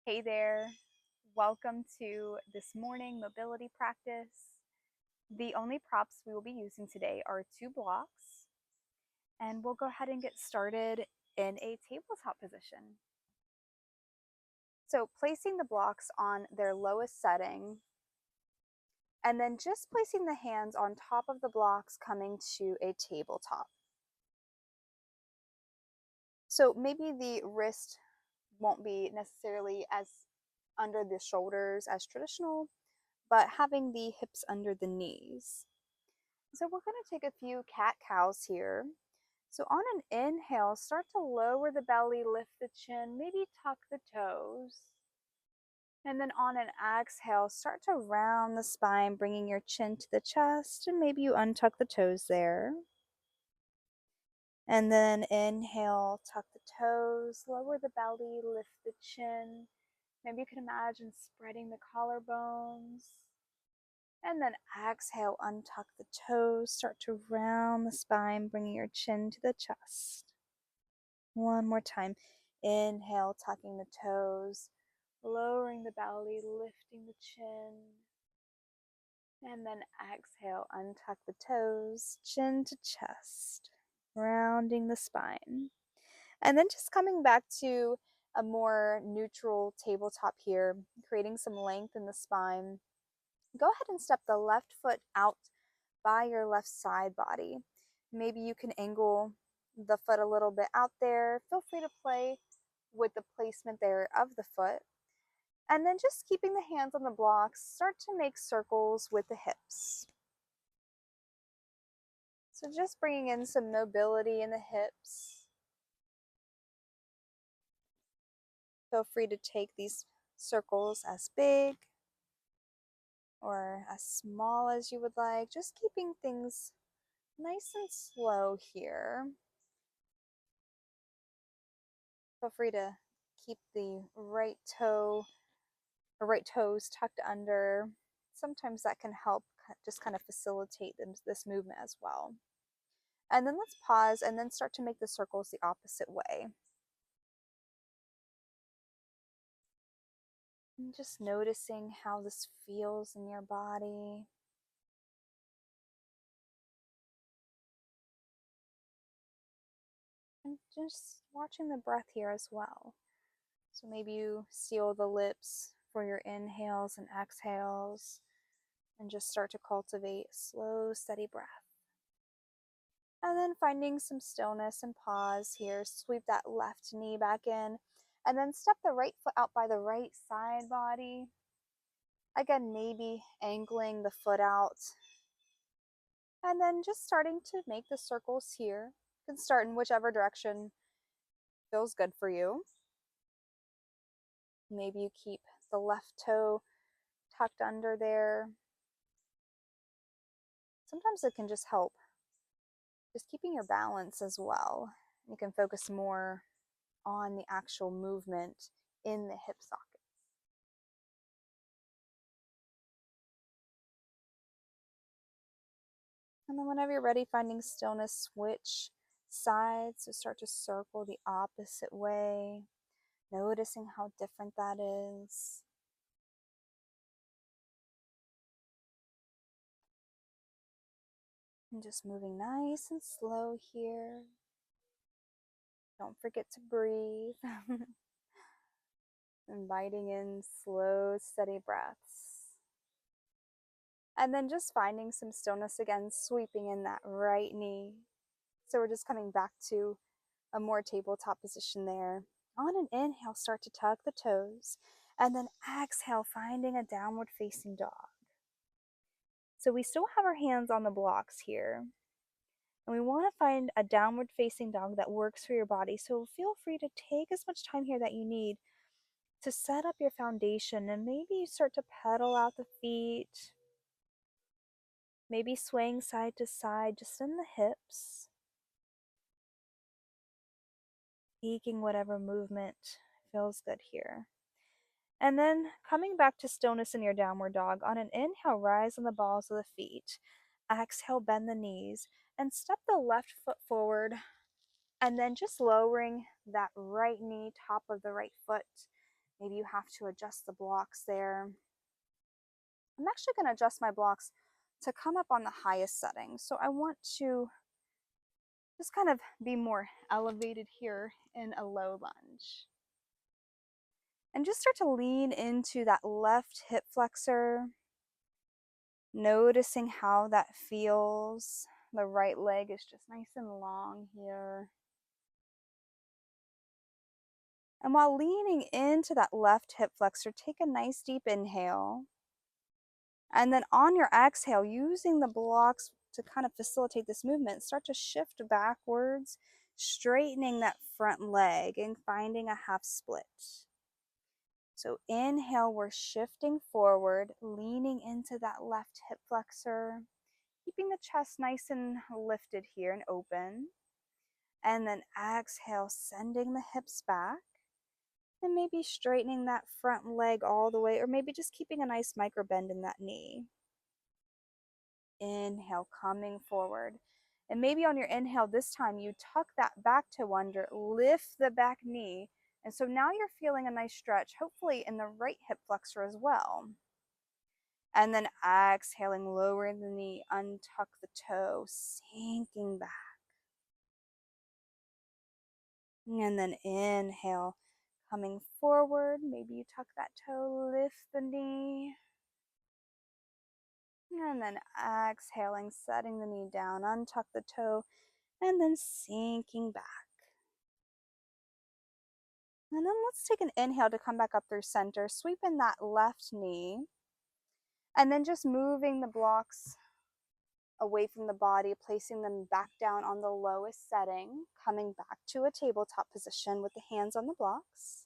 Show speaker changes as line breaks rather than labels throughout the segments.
Hey there, welcome to this morning mobility practice. The only props we will be using today are two blocks, and we'll go ahead and get started in a tabletop position. So placing the blocks on their lowest setting, and then just placing the hands on top of the blocks coming to a tabletop. So maybe the wrist won't be necessarily as under the shoulders as traditional, but having the hips under the knees. So we're going to take a few cat-cows here. So on an inhale, start to lower the belly, lift the chin, maybe tuck the toes. And then on an exhale, start to round the spine, bringing your chin to the chest, and maybe you untuck the toes there. And then inhale, tuck the toes, lower the belly, lift the chin. Maybe you can imagine spreading the collarbones. And then exhale, untuck the toes, start to round the spine, bringing your chin to the chest. One more time. Inhale, tucking the toes, lowering the belly, lifting the chin. And then exhale, untuck the toes, chin to chest, rounding the spine. And then just coming back to a more neutral tabletop here, creating some length in the spine. Go ahead and step the left foot out by your left side body. Maybe you can angle the foot a little bit out there. Feel free to play with the placement there of the foot. And then just keeping the hands on the blocks, start to make circles with the hips. So just bringing in some mobility in the hips. Feel free to take these circles as big or as small as you would like, just keeping things nice and slow here. Feel free to keep the right toe or right toes tucked under. Sometimes that can help just kind of facilitate this movement as well. And then let's pause and then start to make the circles the opposite way. And just noticing how this feels in your body. And just watching the breath here as well. So maybe you seal the lips for your inhales and exhales and just start to cultivate slow, steady breath. And then finding some stillness and pause here. Sweep that left knee back in. And then step the right foot out by the right side body. Again, maybe angling the foot out. And then just starting to make the circles here. You can start in whichever direction feels good for you. Maybe you keep the left toe tucked under there. Sometimes it can just help just keeping your balance as well. You can focus more on the actual movement in the hip socket. And then whenever you're ready, finding stillness, switch sides. So start to circle the opposite way, noticing how different that is. And just moving nice and slow here. Don't forget to breathe. Inviting in slow, steady breaths. And then just finding some stillness again, sweeping in that right knee. So we're just coming back to a more tabletop position there. On an inhale, start to tuck the toes. And then exhale, finding a downward facing dog. So we still have our hands on the blocks here. And we want to find a downward facing dog that works for your body. So feel free to take as much time here that you need to set up your foundation, and maybe you start to pedal out the feet, maybe swaying side to side just in the hips, taking whatever movement feels good here. And then coming back to stillness in your downward dog. On an inhale, rise on the balls of the feet. Exhale, bend the knees and step the left foot forward, and then just lowering that right knee, top of the right foot, Maybe you have to adjust the blocks there. I'm actually going to adjust my blocks to come up on the highest setting. So I want to just kind of be more elevated here in a low lunge. And just start to lean into that left hip flexor, noticing how that feels. The right leg is just nice and long here. And while leaning into that left hip flexor, take a nice deep inhale. And then on your exhale, using the blocks to kind of facilitate this movement, start to shift backwards, straightening that front leg and finding a half split. So inhale, we're shifting forward, leaning into that left hip flexor, keeping the chest nice and lifted here and open. And then exhale, sending the hips back. And maybe straightening that front leg all the way, or maybe just keeping a nice micro bend in that knee. Inhale, coming forward. And maybe on your inhale this time, you tuck that back toe under, lift the back knee. And so now you're feeling a nice stretch, hopefully in the right hip flexor as well. And then exhaling, lowering the knee, untuck the toe, sinking back. And then inhale, coming forward. Maybe you tuck that toe, lift the knee. And then exhaling, setting the knee down, untuck the toe, and then sinking back. And then let's take an inhale to come back up through center, sweeping that left knee, and then just moving the blocks away from the body, placing them back down on the lowest setting, coming back to a tabletop position with the hands on the blocks.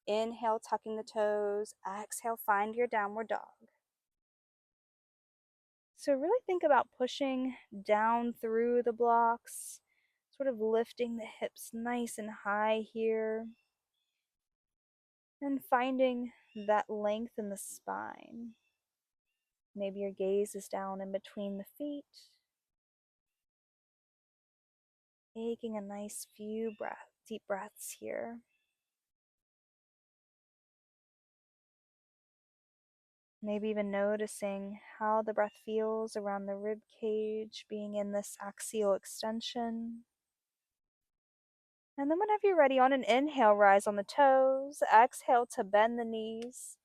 Inhale, tucking the toes. Exhale, find your downward dog. So really think about pushing down through the blocks, sort of lifting the hips nice and high here, and finding that length in the spine. Maybe your gaze is down in between the feet. Taking a nice few deep breaths here. Maybe even noticing how the breath feels around the rib cage, being in this axial extension. And then whenever you're ready, on an inhale, rise on the toes. Exhale to bend the knees.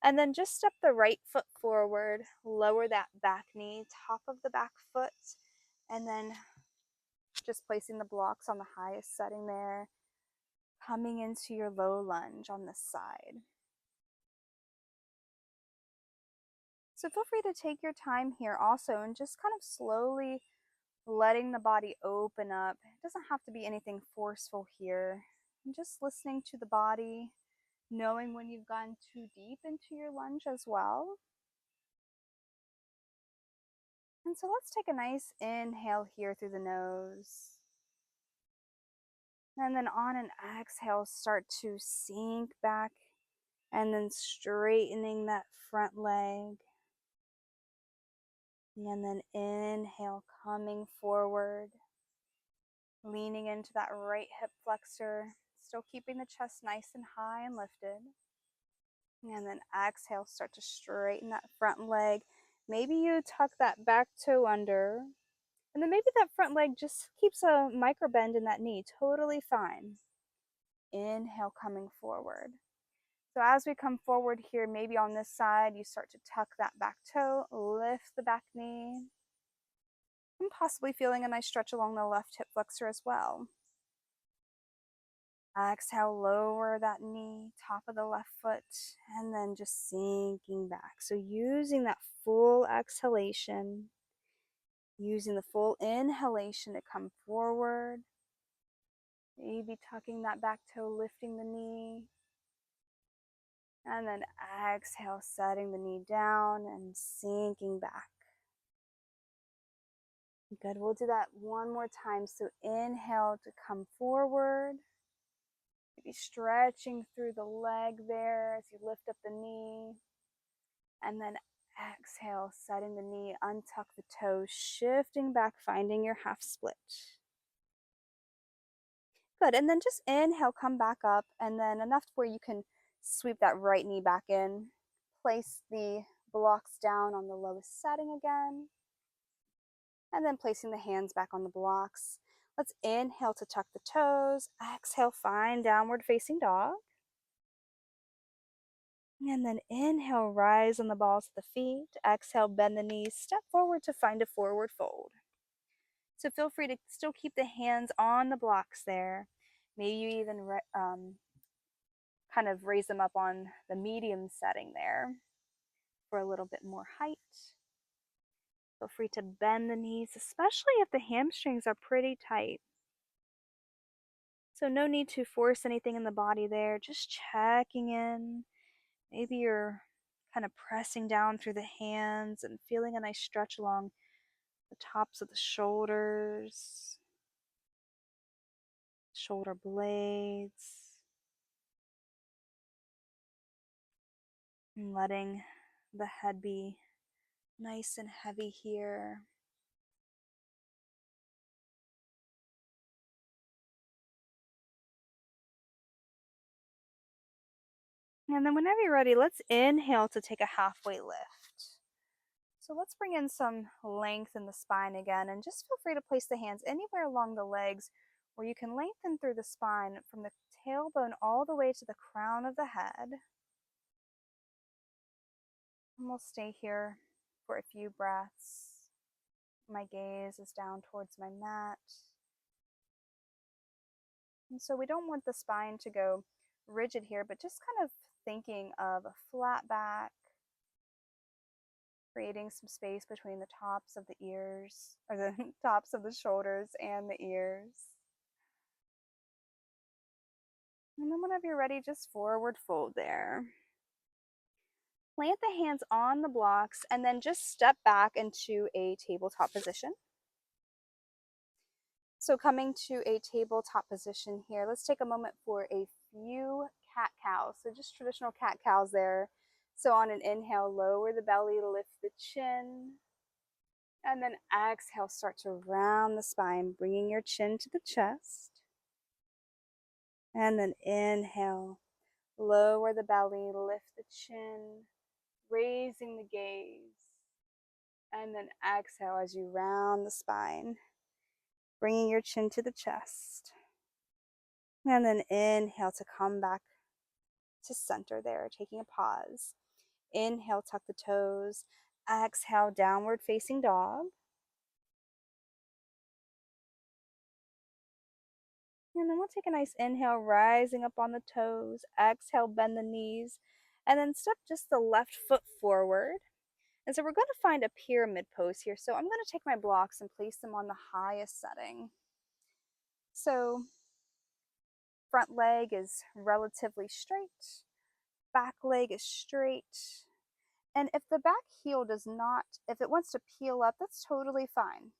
And then just step the right foot forward, lower that back knee, top of the back foot, and then just placing the blocks on the highest setting there, coming into your low lunge on this side. So feel free to take your time here also and just kind of slowly letting the body open up. It doesn't have to be anything forceful here. And just listening to the body, knowing when you've gone too deep into your lunge as well. And so let's take a nice inhale here through the nose. And then on an exhale, start to sink back and then straightening that front leg. And then inhale, coming forward, leaning into that right hip flexor, still keeping the chest nice and high and lifted. And then exhale, start to straighten that front leg. Maybe you tuck that back toe under. And then maybe that front leg just keeps a micro bend in that knee. Totally fine. Inhale, coming forward. So as we come forward here, maybe on this side, you start to tuck that back toe, lift the back knee, and possibly feeling a nice stretch along the left hip flexor as well. Exhale, lower that knee, top of the left foot, and then just sinking back. So using that full exhalation, using the full inhalation to come forward, maybe tucking that back toe, lifting the knee, and then exhale, setting the knee down and sinking back. Good, we'll do that one more time. So inhale to come forward. Maybe stretching through the leg there as you lift up the knee. And then exhale, setting the knee, untuck the toes, shifting back, finding your half split. Good, and then just inhale, come back up, and then enough where you can Sweep that right knee back in. Place the blocks down on the lowest setting again. And then placing the hands back on the blocks. Let's inhale to tuck the toes. Exhale, find downward facing dog. And then inhale, rise on the balls of the feet. Exhale, bend the knees, step forward to find a forward fold. So feel free to still keep the hands on the blocks there. Maybe you even kind of raise them up on the medium setting there for a little bit more height. Feel free to bend the knees, especially if the hamstrings are pretty tight. So no need to force anything in the body there, just checking in. Maybe you're kind of pressing down through the hands and feeling a nice stretch along the tops of the shoulders, shoulder blades, and letting the head be nice and heavy here. And then whenever you're ready, let's inhale to take a halfway lift. So let's bring in some length in the spine again, and just feel free to place the hands anywhere along the legs where you can lengthen through the spine from the tailbone all the way to the crown of the head. And we'll stay here for a few breaths. My gaze is down towards my mat. And so we don't want the spine to go rigid here, but just kind of thinking of a flat back, creating some space between the tops of the ears, or the tops of the shoulders and the ears. And then whenever you're ready, just forward fold there. Plant the hands on the blocks and then just step back into a tabletop position. So coming to a tabletop position here, let's take a moment for a few cat-cows. So just traditional cat-cows there. So on an inhale, lower the belly, lift the chin. And then exhale, start to round the spine, bringing your chin to the chest. And then inhale, lower the belly, lift the chin, raising the gaze. And then exhale as you round the spine, bringing your chin to the chest. And then inhale to come back to center there, taking a pause. Inhale, tuck the toes. Exhale, downward facing dog. And then we'll take a nice inhale, rising up on the toes. Exhale, bend the knees. And then step just the left foot forward. And so we're going to find a pyramid pose here. So I'm going to take my blocks and place them on the highest setting. So front leg is relatively straight. Back leg is straight. And if the back heel does not, if it wants to peel up, that's totally fine.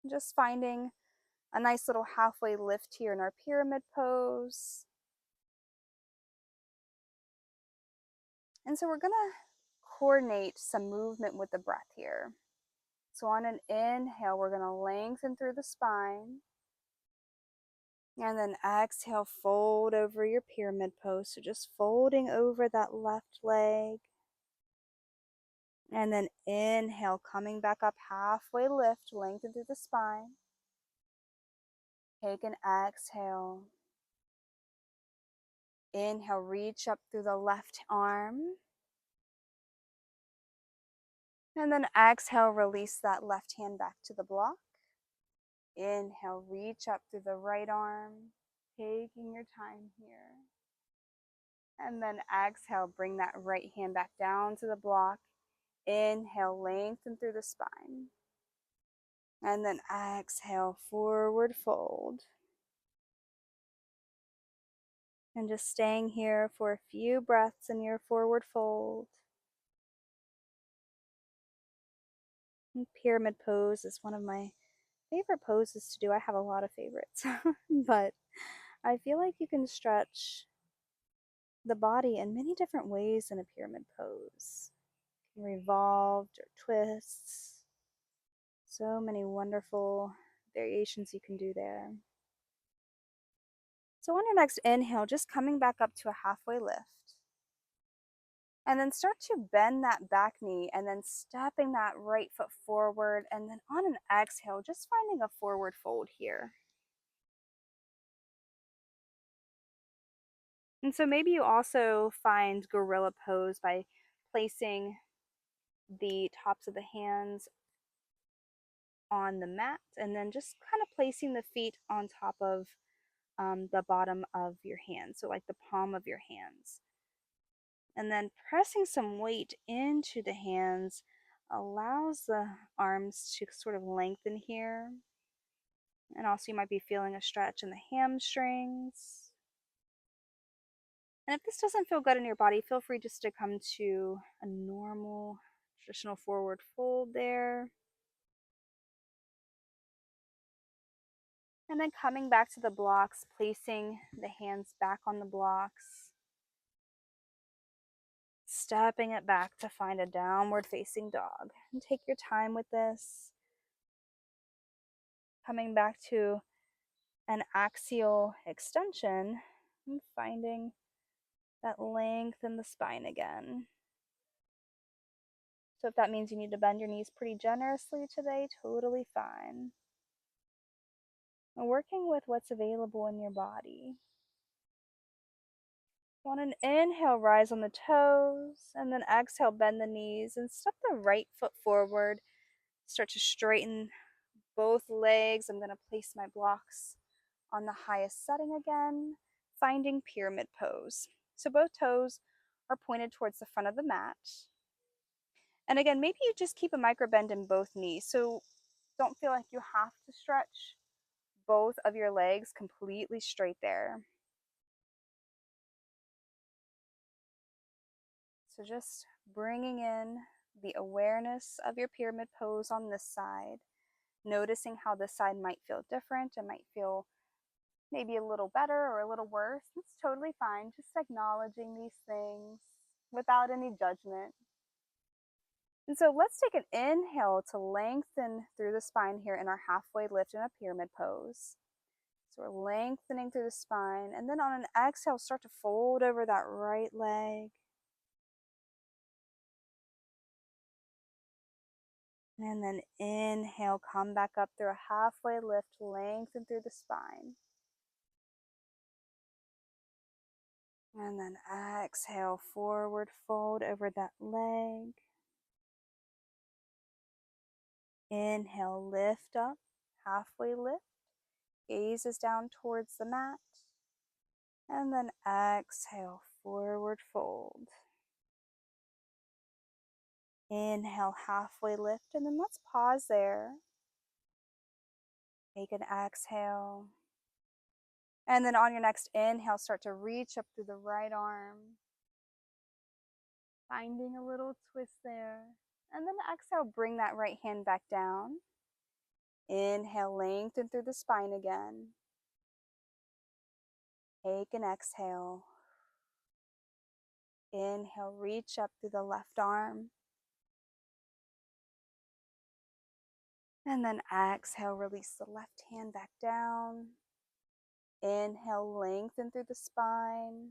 Just finding a nice little halfway lift here in our pyramid pose. And so we're gonna coordinate some movement with the breath here. So on an inhale, we're gonna lengthen through the spine. And then exhale, fold over your pyramid pose. So just folding over that left leg. And then inhale, coming back up, halfway lift, lengthen through the spine. Take an exhale. Inhale, reach up through the left arm. And then exhale, release that left hand back to the block. Inhale, reach up through the right arm, taking your time here. And then exhale, bring that right hand back down to the block. Inhale, lengthen through the spine. And then exhale, forward fold. And just staying here for a few breaths in your forward fold. And pyramid pose is one of my favorite poses to do. I have a lot of favorites, but I feel like you can stretch the body in many different ways in a pyramid pose. Revolved or twists. So many wonderful variations you can do there. So on your next inhale, just coming back up to a halfway lift. And then start to bend that back knee and then stepping that right foot forward. And then on an exhale, just finding a forward fold here. And so maybe you also find gorilla pose by placing the tops of the hands on the mat and then just kind of placing the feet on top of the bottom of your hands, so like the palm of your hands. And then pressing some weight into the hands allows the arms to sort of lengthen here. And also, you might be feeling a stretch in the hamstrings. And if this doesn't feel good in your body, feel free just to come to a normal, traditional forward fold there. And then coming back to the blocks, placing the hands back on the blocks, stepping it back to find a downward facing dog. And take your time with this. Coming back to an axial extension and finding that length in the spine again. So if that means you need to bend your knees pretty generously today, totally fine. And working with what's available in your body. On an inhale, rise on the toes, and then exhale, bend the knees and step the right foot forward. Start to straighten both legs. I'm going to place my blocks on the highest setting again, finding pyramid pose. So both toes are pointed towards the front of the mat. And again, maybe you just keep a micro bend in both knees. So don't feel like you have to stretch both of your legs completely straight there. So just bringing in the awareness of your pyramid pose on this side, noticing how this side might feel different. It might feel maybe a little better or a little worse. It's totally fine. Just acknowledging these things without any judgment. And so let's take an inhale to lengthen through the spine here in our halfway lift in a pyramid pose. So we're lengthening through the spine. And then on an exhale, start to fold over that right leg. And then inhale, come back up through a halfway lift, lengthen through the spine. And then exhale, forward fold over that leg. Inhale, lift up, halfway lift, gazes down towards the mat. And then exhale, forward fold. Inhale, halfway lift, and then let's pause there. Take an exhale. And then on your next inhale, start to reach up through the right arm. Finding a little twist there. And then exhale, bring that right hand back down. Inhale, lengthen through the spine again. Take an exhale. Inhale, reach up through the left arm. And then exhale, release the left hand back down. Inhale, lengthen through the spine.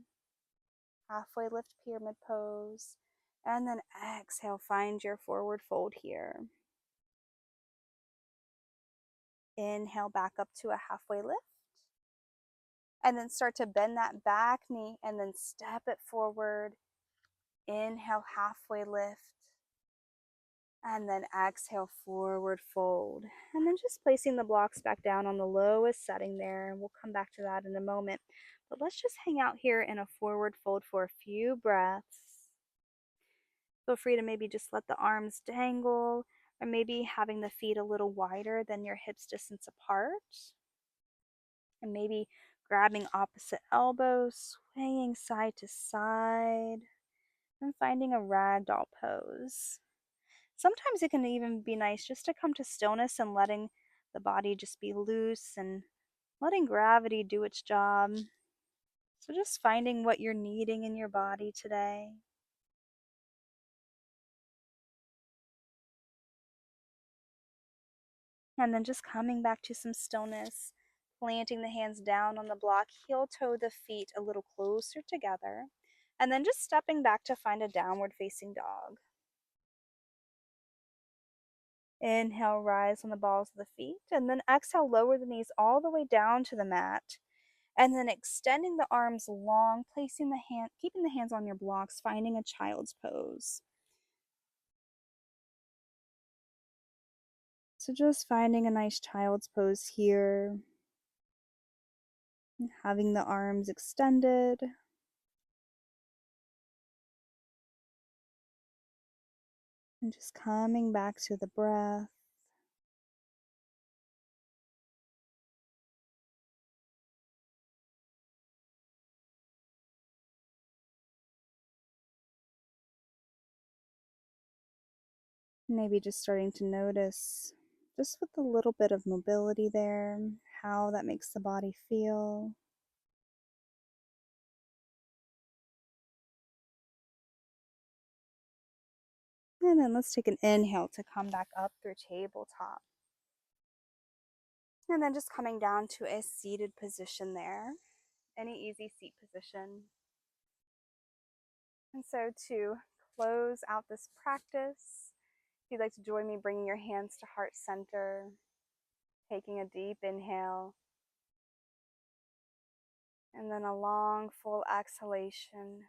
Halfway lift, pyramid pose. And then exhale, find your forward fold here. Inhale, back up to a halfway lift. And then start to bend that back knee and then step it forward. Inhale, halfway lift. And then exhale, forward fold. And then just placing the blocks back down on the lowest setting there. And we'll come back to that in a moment. But let's just hang out here in a forward fold for a few breaths. Feel free to maybe just let the arms dangle, or maybe having the feet a little wider than your hips distance apart. And maybe grabbing opposite elbows, swaying side to side, and finding a ragdoll pose. Sometimes it can even be nice just to come to stillness and letting the body just be loose and letting gravity do its job. So just finding what you're needing in your body today. And then just coming back to some stillness, Planting the hands down on the block, heel toe the feet a little closer together, and then just stepping back to find a downward facing dog. Inhale, rise on the balls of the feet, and then exhale, lower the knees all the way down to the mat. And then extending the arms long, placing the hand, keeping the hands on your blocks, finding a child's pose. So just finding a nice child's pose here, having the arms extended. And just coming back to the breath. Maybe just starting to notice, just with a little bit of mobility there, how that makes the body feel. And then let's take an inhale to come back up through tabletop. And then just coming down to a seated position there, any easy seat position. And so to close out this practice, if you'd like to join me, bringing your hands to heart center, taking a deep inhale, and then a long, full exhalation.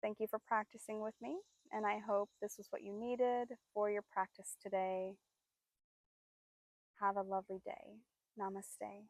Thank you for practicing with me, and I hope this was what you needed for your practice today. Have a lovely day. Namaste.